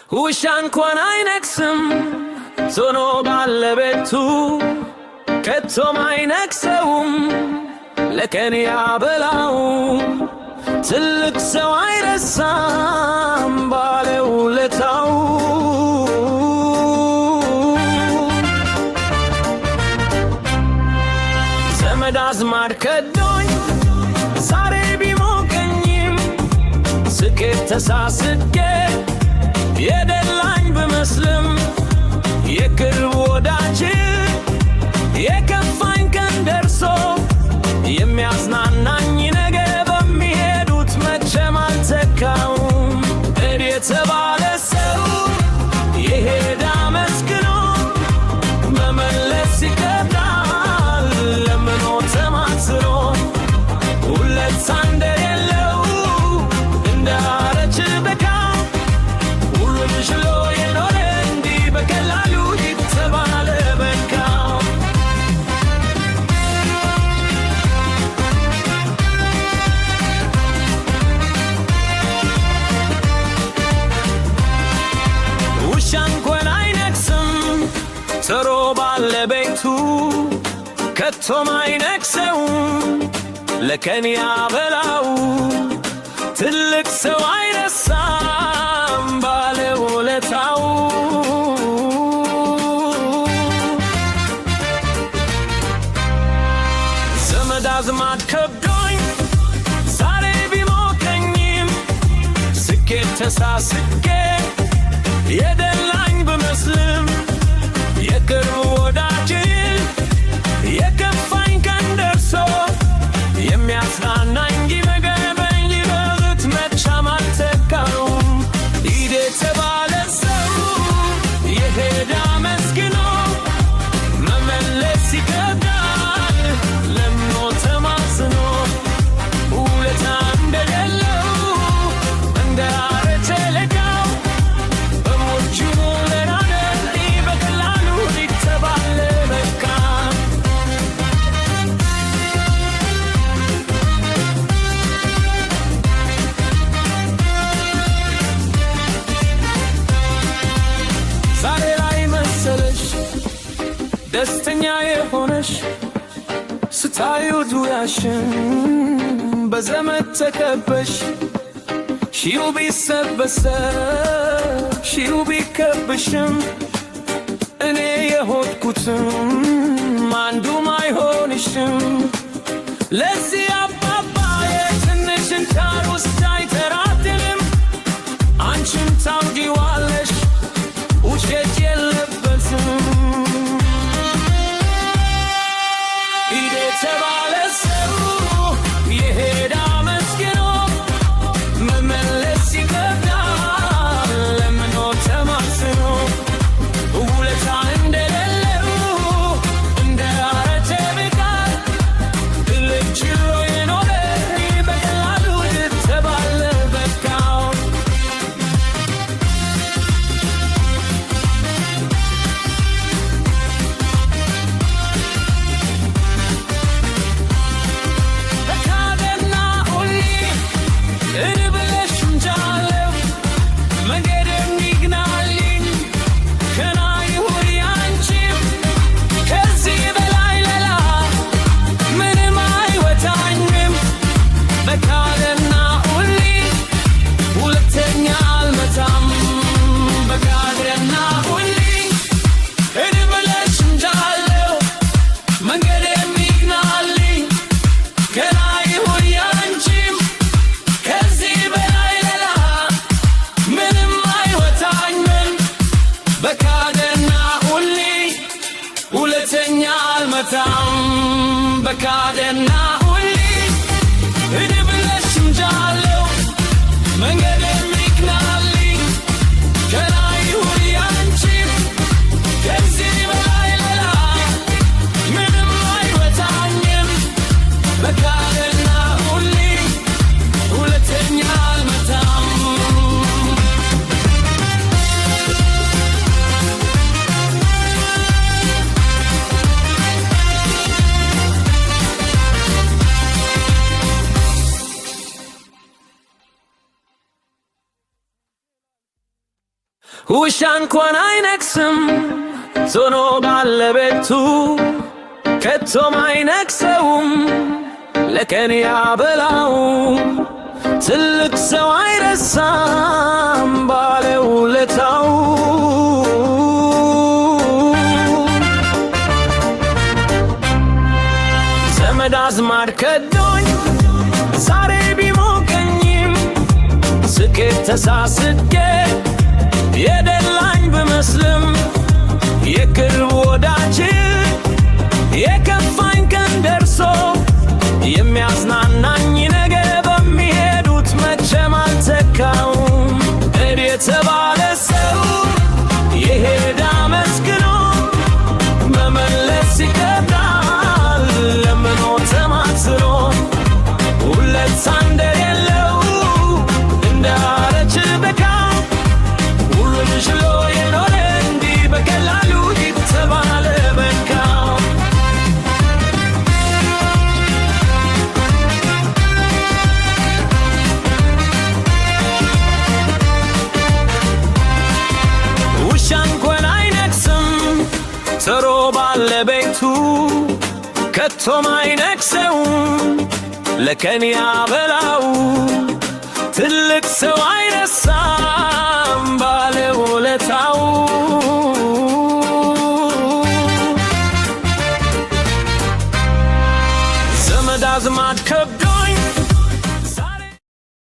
ውሻ እንኳን አይነክስም ዞኖ ባለቤቱ ከቶም አይነክሰውም ለቀን ያበላው ትልቅ ሰው አይረሳም ባለውለታው ዘመድ አዝማድ ከዶኝ ዛሬ ቢሞቀኝም ስኬት ተሳስቄ የደላኝ ብመስልም የቅርብ ወዳጅ የከፋኝ ቀን ደርሶ የሚያዝናናኝ ነገ በሚሄዱት መቼም አልተካውም። እድ የተባለ ሰው የሄደ አመስግኖ መመለስ ይከብዳል ለምኖ ተማጽኖ ሁለት እንደሌለው እንዳረች በጋ ሁሉም ችሎ የኖረ እንዲህ በቀላሉ የተባለ በቃ ውሻ እንኳን አይነክስም ዞሮ ባለቤቱ ከቶም አይነክሰውም ለቀን ያበላው ትልቅ ሰው አይረሳም ባለውለታው ዘመድ አዝማድ ከብዶኝ ዛሬ ቢሞቀኝም ስኬት ተሳስቄ የደላኝ ብመስልም የቅርብ ወዳጅ የከፋኝ ቀን ደርሶ የሚያጽናናኝ ቢመገበኝ ይበልጥ መቻም አልተካውም። ሂድ የተባለ ሰው የሄደ አመስግኖ መመለስ ይከብዳል ለምኖ ተማጽኖ ውለታ እንደሌለው እንዳረጀ ለጋው በሞቹ ለናነ እንዲህ በቀላሉ ሊተባለ በቃ ዛሬ ላይ መሰለሽ ደስተኛ የሆነሽ ስታዩ ዙሪያሽን በዘመድ ተከበሽ ሺው ቢሰበሰብ ሺው ቢከብሽም እኔ የሆድኩትም አንዱም አይሆንሽም። ለዚህ አባባ የትንሽን ቃል ውስጥ አይተራትልም አንቺም ታውቂዋለሽ ውሸት የለበትም። ሂድ የተባለ ሰው የሄደ አመስግኖ መመለስ ይከብዳል ለምኖ ተማጽኖ ውለታ እንደሌለው እንዳረጀ ብቃት ትልቅ ችሎ የኖረ በቀላሉ ልተባለ በቃው በካደና ሁሌ እንብለሽ እንጃለው መንገድ የሚግናልኝ ገና ይሁን ያንቺም ከዚህ በላይ ሌላ ምንም አይወጣኝም። በካደና ሁሌ ሁለተኛ አልመጣም። በካደና ሁሌ እንብለሽ እንጃለው መንገድ የሚግናልኝ ገና ይሁን ያንቺም ከዚህ በላይ ሌላ ምንም አይወጣኝም። በካደና ሁሌ ሁለተኛ አልመጣም። በካደና ሁሌ ሂድ ብለሽ እምጃለሁ መንገድ የሚግናልኝ ገና ይሁን ያንቺም ከዚህ በላይ ሌላ ምንም አይወጣኝም። በካደና ሁሌ ሁለተኛ አልመጣም። ውሻ እንኳን አይነክስም ዞኖ ባለቤቱ ከቶም አይነክሰውም ለቀን ያበላው ትልቅ ሰው አይረሳም ባለውለታው ዘመድ አዝማድ ከዶኝ ዛሬ ቢሞቀኝም ስኬት ተሳስቄ የደላኝ ብመስልም የቅርብ ወዳጅ የከፋኝ ቀን ደርሶ የሚያዝናናኝ ነገ በሚሄዱት መቼም አልተካውም። እድ የተባለ ሰው የሄደ አመስግኖ መመለስ ይከብዳል ለምኖ ተማጽኖ ሁለት እንደሌለው እንዳረች በቃ ሁሉን ችሎ የኖረ እንዲህ በቀላሉ የተባለ በቃ ውሻ እንኳን አይነክስም ዞሮ ባለቤቱ ከቶም አይነክሰውም ለቀን ያበላው ትልቅ ሰው አይረሳም